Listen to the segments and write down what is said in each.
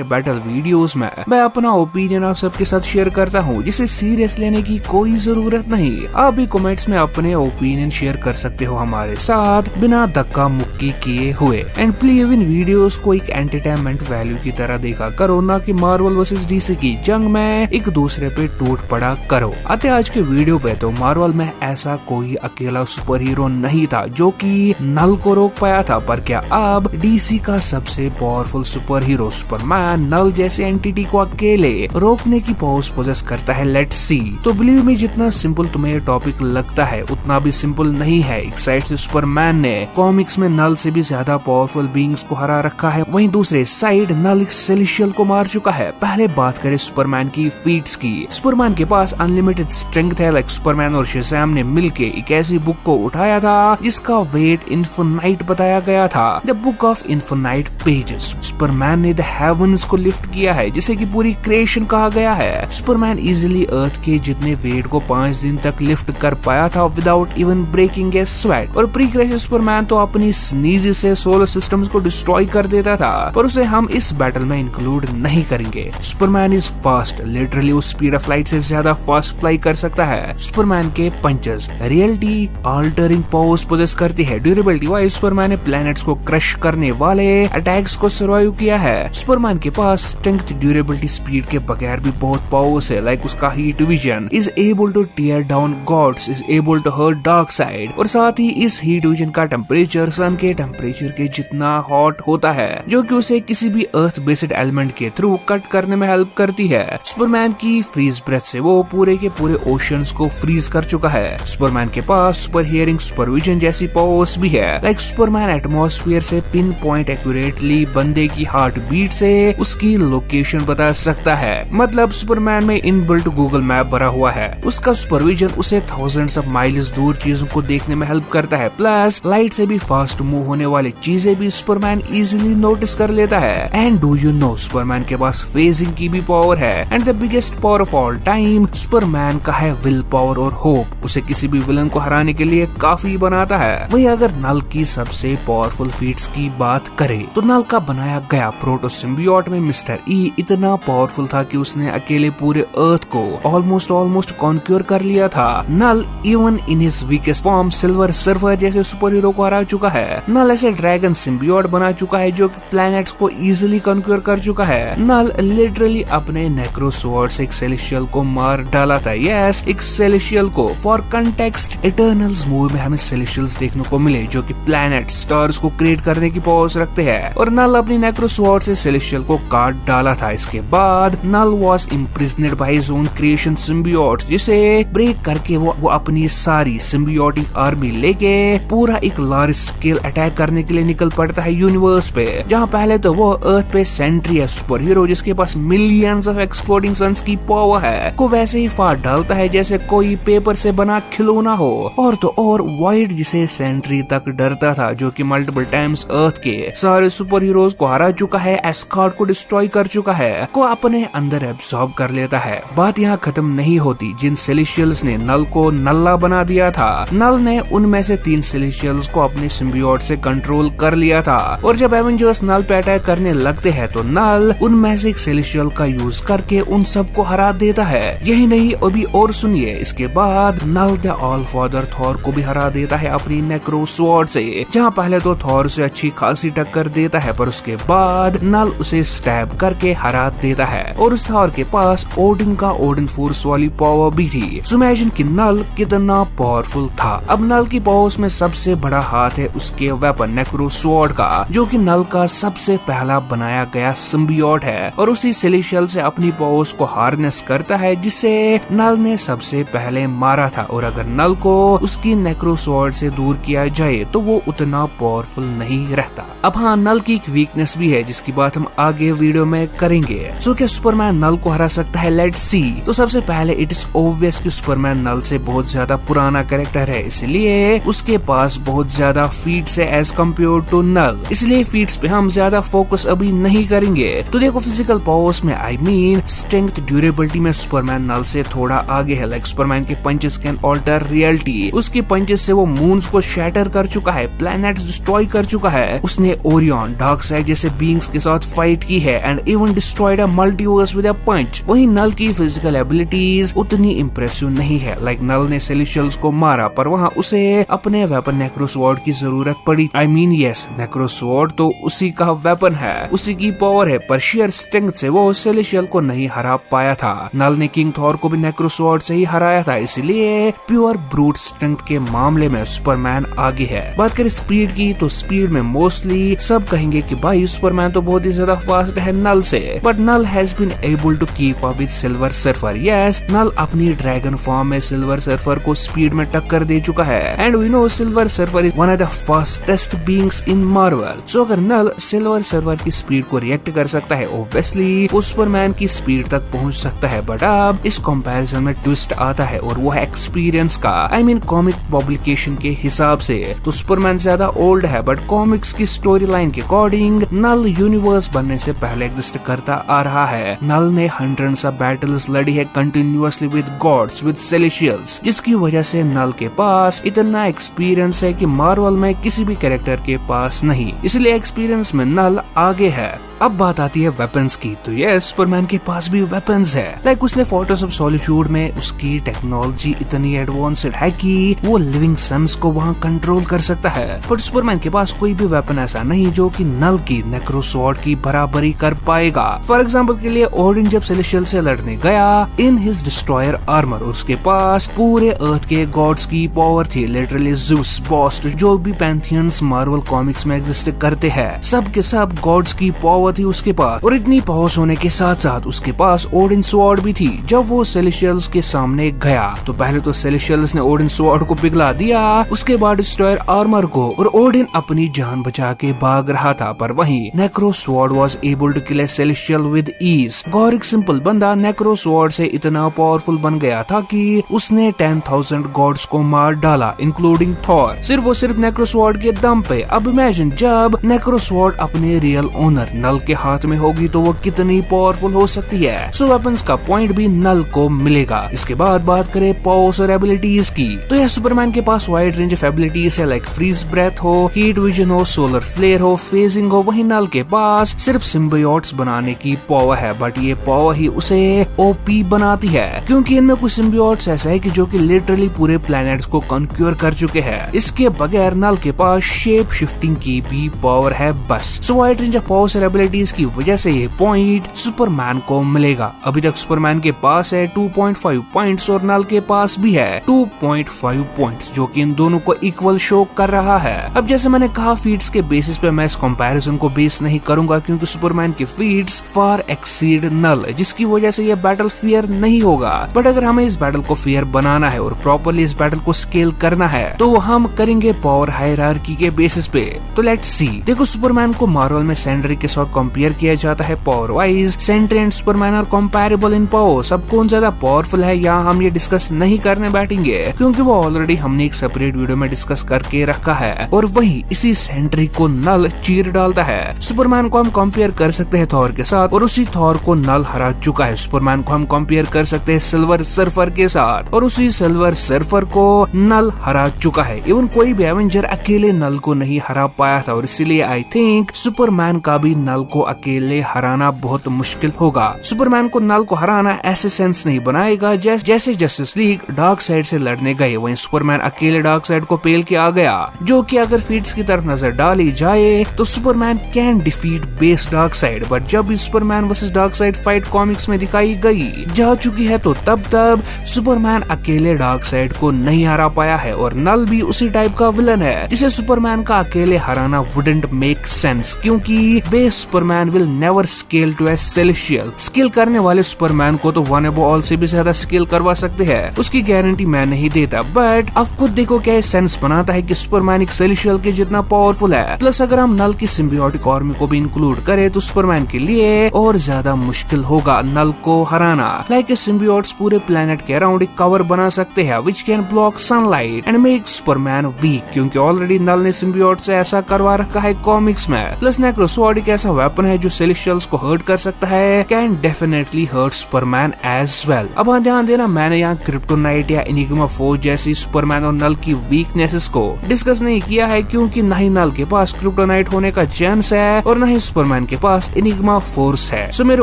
Battle videos में मैं अपना ओपिनियन आप सबके साथ शेयर करता हूँ, जिसे सीरियस लेने की कोई जरूरत नहीं। आप भी कमेंट्स में अपने ओपिनियन शेयर कर सकते हो हमारे साथ बिना धक्का मुक्की किए हुए। एंड प्लीज इन वीडियोस को एक एंटरटेनमेंट वैल्यू की तरह देखा करो, ना कि मार्वल वर्सेस डीसी की जंग में एक दूसरे पे टूट पड़ा करो। आते आज के वीडियो पे तो मार्वल में ऐसा कोई अकेला सुपर हीरो नहीं था जो कि नल को रोक पाया था, पर क्या अब डीसी का सबसे पावरफुल सुपर हीरो सुपरमैन नल जैसे एंटिटी को अकेले रोकने की पावर्स पोजेस करता है? Let's see. तो बिलीव मी, जितना सिंपल तुम्हें ये टॉपिक लगता है उतना भी सिंपल नहीं है। एक साइड से सुपरमैन ने कॉमिक्स में नल से भी ज्यादा पावरफुल बीइंग्स को हरा रखा है, वहीं दूसरे साइड नल एक सेलेस्टियल को मार चुका है। पहले बात करें सुपरमैन की फीट्स की। सुपरमैन के पास अनलिमिटेड स्ट्रेंथ है। लाइक सुपरमैन और शज़ैम ने मिलके एक ऐसी बुक को उठाया था जिसका वेट इन्फिनाइट बताया गया था, the book of infinite pages. Superman ने द हेवंस को लिफ्ट किया है, जिसे कि पूरी क्रिएशन कहा गया है। सुपरमैन इजीली अर्थ के जितने वेट को 5 दिन तक लिफ्ट कर पाया था विदाउट इवन ब्रेकिंग ए स्वेट। और प्री क्राइसिस सुपरमैन तो अपनी स्नीज से सोलर सिस्टम्स को डिस्ट्रॉय कर देता था, पर उसे हम इस बैटल में इंक्लूड नहीं करेंगे। सुपरमैन इज फास्ट, लिटरली उस स्पीड ऑफ लाइट से ज्यादा फास्ट फ्लाई कर सकता है। सुपरमैन के punches reality altering powers possess करती है। ड्यूरेबिलिटी वाइज सुपरमैन ने प्लैनेट्स को क्रश करने वाले अटैक्स को सर्वाइव किया है। सुपरमैन के पास स्ट्रेंथ, ड्यूरेबिलिटी, स्पीड के बगैर भी बहुत पावर्स है। लाइक उसका heat vision is able to tear down gods, is able to hurt dark side. और साथ ही इस हीट विजन का टेम्परेचर सन के टेम्परेचर के जितना हॉट होता है, जो कि उसे किसी भी अर्थ बेस्ड एलिमेंट के थ्रू कट करने में हेल्प करती है। सुपरमैन की फ्रीज ब्रेथ से वो पूरे के पूरे ओशंस को फ्रीज कर चुका है। सुपरमैन के पास सुपर हियरिंग, सुपर विजन जैसी पावर्स भी है। लाइक सुपरमैन एटमॉस्फेयर से पिन पॉइंट एक्यूरेटली बंदे की हार्ट बीट से उसकी लोकेशन बता सकता है। मतलब सुपरमैन में इनबिल्ट गूगल मैप भरा हुआ है। उसका सुपरविजन उसे थाउजेंड्स ऑफ माइल्स दूर चीजों को देखने में हेल्प करता है। प्लस लाइट से भी फास्ट मूव होने वाली चीजें भी सुपरमैन इजीली नोटिस कर लेता है। And do you know, Superman के पास फेजिंग की भी पावर है। And the biggest power of all time Superman का है विल पावर और होप। उसे किसी भी विलन को हराने के लिए काफी बनाता है। वही अगर नल की सबसे पावरफुल फीट्स की बात करें तो नल का बनाया गया प्रोटो सिम्बियोट में मिस्टर ई इतना पावरफुल था कि उसने अकेले पूरे अर्थ को ऑलमोस्ट कॉन्क्योर कर लिया था। Knull even in his weakest form Silver Surfer जैसे सुपर हीरो को हरा चुका है। नल ऐसे ड्रैगन सिम्बियोट बना चुका है जो कि प्लैनेट्स को इजीली कॉन्क्योर कर चुका है। नल लिटरली अपने नेक्रो स्वॉर्ड से एक सेलेस्टियल को मार डाला था। यस, एक सेलेस्टियल को। फॉर कंटेक्स्ट, इटर्नल्स मूवी में हमें सेलेस्टियल्स देखने को मिले जो कि प्लैनेट स्टार्स को क्रिएट करने की पावर्स रखते हैं, और नल अपनी नेक्रो स्वॉर्ड से सेलेस्टियल को काट डाला था। इसके बाद Knull was imprisoned by his own creation symbiote, जिसे ब्रेक करके वो अपनी सारी सिम्बियोटिक आर्मी लेके पूरा एक लार्ज स्केल अटैक करने के लिए निकल पड़ता है यूनिवर्स पे। जहां पहले तो वो अर्थ पे सेंट्री है सुपर हीरो जिसके पास मिलियंस ऑफ एक्सप्लोडिंग सन्स की पावर है, को वैसे ही फाड़ डालता है जैसे कोई पेपर से बना खिलौना हो। और तो और वाइड जिसे सेंट्री तक डरता था, जो कि मल्टीपल टाइम्स अर्थ के सारे सुपर हीरोज को हरा चुका है, एस्कार्ड को डिस्ट्रॉय कर चुका है, को अपने अंदर एब्सॉर्ब कर लेता है। बात यहाँ खत्म नहीं होती। जिन सेलेस्टियल्स ने नल को नल्ला बना दिया था, नल ने उनमें से 3 सेलेस्टियल्स को अपने सिम्बियोट से कंट्रोल कर लिया था। और जब एवेंजर्स नल पे अटैक करने लगते हैं तो नल उनमें से एक सेलेस्टियल का यूज करके उन सबको हरा देता है। यही नहीं, अभी और सुनिए, इसके बाद नल द ऑल फादर थॉर को भी हरा देता है अपनी नेक्रो स्वॉर्ड से। जहाँ पहले तो थॉर से अच्छी खासी टक्कर देता है, पर उसके बाद नल उसे स्टैब करके हरा देता है। और उस थॉर के पास ओडिन का ओडिन फोर्स वाली पावर भी थी। सो इमेजिन कि नल कितना पावरफुल था। अब नल की पावर्स में सबसे बड़ा हाथ है उसके वेपन नेक्रो स्वॉर्ड का, जो कि नल का सबसे पहला बनाया गया सिम्बियोट है, और उसी सेलेस्टियल से अपनी पावर्स को हार्नेस करता है जिसे नल ने सबसे पहले मारा था। और अगर नल को उसकी नेक्रो स्वॉर्ड से दूर किया जाए तो वो उतना पावरफुल नहीं रहता। अब हाँ, नल की एक वीकनेस भी है जिसकी बात हम आगे वीडियो में करेंगे। सो क्या सुपरमैन नल को हरा सकता है? Let's see. तो सबसे पहले इट इज ऑब्वियस कि सुपरमैन नल से बहुत ज्यादा पुराना कैरेक्टर है, इसलिए उसके पास बहुत ज्यादा फीट्स है एज कम्पेयर टू नल, इसलिए फीट्स पे हम ज्यादा फोकस अभी नहीं करेंगे। तो देखो, फिजिकल पावर्स में आई मीन स्ट्रेंथ, ड्यूरेबिलिटी में सुपरमैन नल से थोड़ा आगे है। लाइक सुपरमैन के पंचेस कैन ऑल्टर रियलिटी। उसके पंचेस से वो मून्स को शैटर कर चुका है, प्लैनेट्स डिस्ट्रॉय कर चुका है। उसने ओरियन, डार्क साइड जैसे बीइंग्स के साथ फाइट की है and even destroyed a multiverse with a punch. वहीं नल की फिजिकल एबिलिटीज उतनी इंप्रेसिव नहीं है। लाइक नल ने सेलेस्टियल्स को मारा पर वहाँ उसे अपने वेपन नेक्रोसवॉर्ड की जरूरत पड़ी। आई मीन यस, नेक्रोसवॉर्ड तो उसी का वेपन है, उसी की पावर है, पर शेयर स्ट्रेंथ से वो सेलेस्टियल को नहीं हरा पाया था। नल ने किंग थॉर को भी नेक्रोसवॉर्ड से ही हराया था, इसलिए प्योर ब्रूट स्ट्रेंथ के मामले में सुपरमैन आगे है। बात करें स्पीड की तो स्पीड में मोस्टली सब कहेंगे कि भाई सुपरमैन तो बहुत ही ज्यादा फास्ट है नल से, but Knull has been able to keep up with Silver Surfer. Yes, Knull अपनी ड्रैगन फॉर्म में सिल्वर सर्फर को स्पीड में टक्कर दे चुका है and we know Silver Surfer is one of the fastest beings in Marvel. So अगर Knull Silver Surfer की स्पीड को रिएक्ट कर सकता है, ऑब्वियसली वो सुपरमैन की स्पीड तक पहुंच सकता है। बट अब इस कंपैरिजन में ट्विस्ट आता है और वो है एक्सपीरियंस का। आई मीन कॉमिक पब्लिकेशन के हिसाब से तो सुपरमैन ज्यादा ओल्ड है, बट कॉमिक्स की स्टोरी लाइन के अकॉर्डिंग नल यूनिवर्स बनने से पहले एग्जिस्ट करता आ रहा है। नल ने हंड्रेड्स ऑफ बैटल्स लड़ी है continuously with gods, with celestials, जिसकी वजह से नल के पास इतना एक्सपीरियंस है कि मार्वल में किसी भी कैरेक्टर के पास नहीं, इसलिए एक्सपीरियंस में नल आगे है। अब बात आती है वेपन्स की, तो ये सुपरमैन के पास भी वेपन्स है। लाइक उसने फोर्ट्रेस ऑफ सॉलिट्यूड में उसकी टेक्नोलॉजी इतनी एडवांस्ड है कि वो लिविंग सन्स को वहाँ कंट्रोल कर सकता है, बट सुपरमैन के पास कोई भी वेपन ऐसा नहीं जो कि नल की नेक्रोसवॉर्ड की बराबरी कर पाएगा। फॉर एग्जाम्पल के लिए ओडिन जब सेलेस्टियल से लड़ने गया इन हिज डिस्ट्रॉयर आर्मर, उसके पास पूरे अर्थ के गॉड्स की पावर थी, लिटरली ज़ूस, बॉस्ट, जो भी पैंथियंस मार्वल कॉमिक्स में एग्जिस्ट करते हैं, सब के सब गॉड्स की पावर थी उसके पास। और इतनी पावर होने के साथ साथ उसके पास ओडिन स्वॉर्ड भी थी। जब वो सेलेस्टियल्स के सामने गया तो पहले तो सेलेस्टियल्स ने ओडिन स्वॉर्ड को पिघला दिया, उसके बाद डिस्ट्रॉयर आर्मर को, और ओडिन अपनी जान बचा के भाग रहा था। पर वहीं Necrosword was able to kill a celestial with ease. Gorr एक सिंपल बंदा नेक्रो स्वॉर्ड से इतना पावरफुल बन गया था कि उसने 10,000 गॉड्स को मार डाला, इंक्लूडिंग थॉर, सिर्फ नेक्रो स्वॉर्ड के दम पे। अब इमेजिन जब नेक्रो स्वॉर्ड अपने रियल ओनर नल के हाथ में होगी तो वो कितनी पावरफुल हो सकती है। सो वेपन्स का पॉइंट भी नल को मिलेगा। इसके बाद बात करें पावर्स और एबिलिटीज की, तो यह सुपरमैन के पास वाइड रेंज ऑफ एबिलिटीज है, लाइक फ्रीज ब्रेथ हो, हीट विजन हो, सोलर फ्लेयर हो, फेजिंग हो। वहीं नल के पास सिर्फ सिम्बियोट्स बनाने की पावर है, बट ये पावर ही उसे ओपी बनाती है, क्योंकि इनमें कुछ सिम्बियोट्स ऐसा है कि जो कि लिटरली पूरे प्लैनेट्स को कॉन्क्यूर कर चुके हैं। इसके बगैर नल के पास शेप शिफ्टिंग की भी पावर है बस। सो वाइड रेंज ऑफ पावर्स और एबिलिटीज की वजह से ये पॉइंट सुपरमैन को मिलेगा। अभी तक सुपरमैन के पास है 2.5 पॉइंट्स और नल के पास भी है 2.5 पॉइंट्स, जो कि इन दोनों को इक्वल शो कर रहा है। अब जैसे मैंने कहा फीट्स के बेसिस पे मैं इस कंपैरिजन को बेस नहीं करूंगा, क्योंकि सुपरमैन के फीट्स फार एक्सीड नल, जिसकी वजह से ये बैटल फेयर नहीं होगा। बट अगर हमें इस बैटल को फेयर बनाना है और प्रॉपरली इस बैटल को स्केल करना है तो हम करेंगे पावर हायरार्की के बेसिस पे। तो लेट्स सी। देखो सुपरमैन को मार्वल में सेंड्री के साथ कंपेयर किया जाता है power wise. Sentry and Superman are comparable in power. सब कौन ज्यादा पावरफुल है यहाँ हम ये डिस्कस नहीं करने बैठेंगे, क्योंकि वो ऑलरेडी हमने एक सेपरेट वीडियो में डिस्कस करके रखा है। और वही इसी सेंट्री को नल चीर डालता है। सुपरमैन को हम कंपेयर कर सकते हैं थॉर के साथ, और उसी थॉर को नल हरा चुका है। सुपरमैन को हम कंपेयर कर सकते हैं सिल्वर सर्फर के साथ, और उसी सिल्वर सर्फर को नल हरा चुका है। इवन कोई भी एवेंजर अकेले नल को नहीं हरा पाया था, और इसीलिए आई थिंक सुपरमैन का भी नल को अकेले हराना बहुत मुश्किल होगा। सुपरमैन को नल को हराना ऐसे सेंस नहीं बनाएगा जैसे जस्टिस लीग डार्क साइड से लड़ने गए, वहीं सुपरमैन अकेले डार्क साइड को पेल के आ गया। जो कि अगर फीट्स की तरफ नजर डाली जाए तो Superman can defeat base dark side, but जब भी Superman versus dark side fight comics में दिखाई गई जा चुकी है, तो तब सुपरमैन अकेले डार्क साइड को नहीं हरा पाया है। और नल भी उसी टाइप का विलन है जिसे सुपरमैन का अकेले हराना वुडंट मेक सेंस, क्योंकि base Superman will never scale to a celestial. Scale करने वाले सुपरमैन को तो वन एबो ऑल से भी ज्यादा स्केल करवा सकते हैं, उसकी गारंटी मैं नहीं देता। बट अब खुद देखो क्या सेंस बनाता है कि सुपरमैन एक सेलेस्टियल के जितना पावरफुल है। प्लस अगर हम नल की सिम्बियोटिक आर्मी को भी इंक्लूड करें तो सुपरमैन के लिए और ज्यादा मुश्किल होगा नल को हराना। लाइक सिम्बियोट्स पूरे प्लेनेट के अराउंड एक कवर बना सकते हैं which can block sunlight and make Superman weak, क्योंकि ऑलरेडी नल ने सिम्बियोट से ऐसा करवा रखा है कॉमिक्स में। प्लस नेक्रोसवॉर्ड एक ऐसा वेपन है जो सेलेस्टियल्स को हर्ट कर सकता है, can definitely hurt Superman as well. अब ध्यान देना मैंने यहाँ क्रिप्टोनाइट या एनिग्मा फोर्स जैसी सुपरमैन और नल की वीकनेसेस को डिस्कस नहीं किया है, क्योंकि न ही नल के पास क्रिप्टोनाइट होने का चांस है और न ही सुपरमैन के पास इनिग्मा फोर्स है। सो मेरे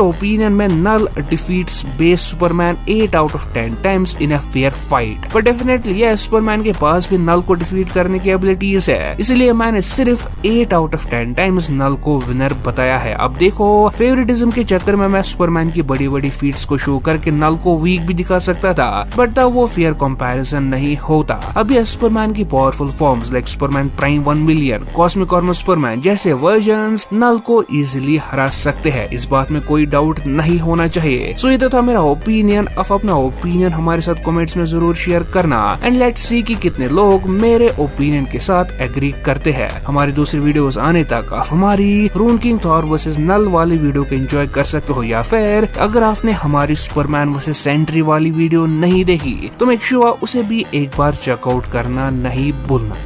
ओपिनियन में Knull defeats base Superman 8 out of 10 times in a fair fight. पर डेफिनेटली यह सुपरमैन के पास भी नल को डिफीट करने की एबिलिटीज है, इसलिए मैंने सिर्फ 8 आउट ऑफ 10 टाइम्स नल को विनर बताया है। अब देखो, फेवरेटिज्म के चक्कर में मैं सुपरमैन की बड़ी बड़ी फीट्स को शो करके नल को वीक भी दिखा सकता था, बट तब वो फेयर कंपैरिजन नहीं होता। अब यह सुपरमैन की powerful forms like Superman prime 1 million, cosmic armour Superman जैसे वर्जन्स नल को इजीली हरा सकते हैं, इस बात में कोई डाउट नहीं होना चाहिए। सो ये तो था मेरा ओपिनियन। अब अपना ओपिनियन हमारे साथ कमेंट्स में जरूर शेयर करना एंड लेट्स सी कि कितने लोग मेरे ओपिनियन के साथ एग्री करते हैं। हमारी दूसरी वीडियोस आने तक आप हमारी रून किंग थॉर वर्सेस नल वाली वीडियो को एंजॉय कर सकते हो, या फिर अगर आपने हमारी सुपरमैन वर्सेस सेंट्री वाली वीडियो नहीं देखी तो मेक श्योर उसे भी एक बार चेकआउट करना नहीं भूलना।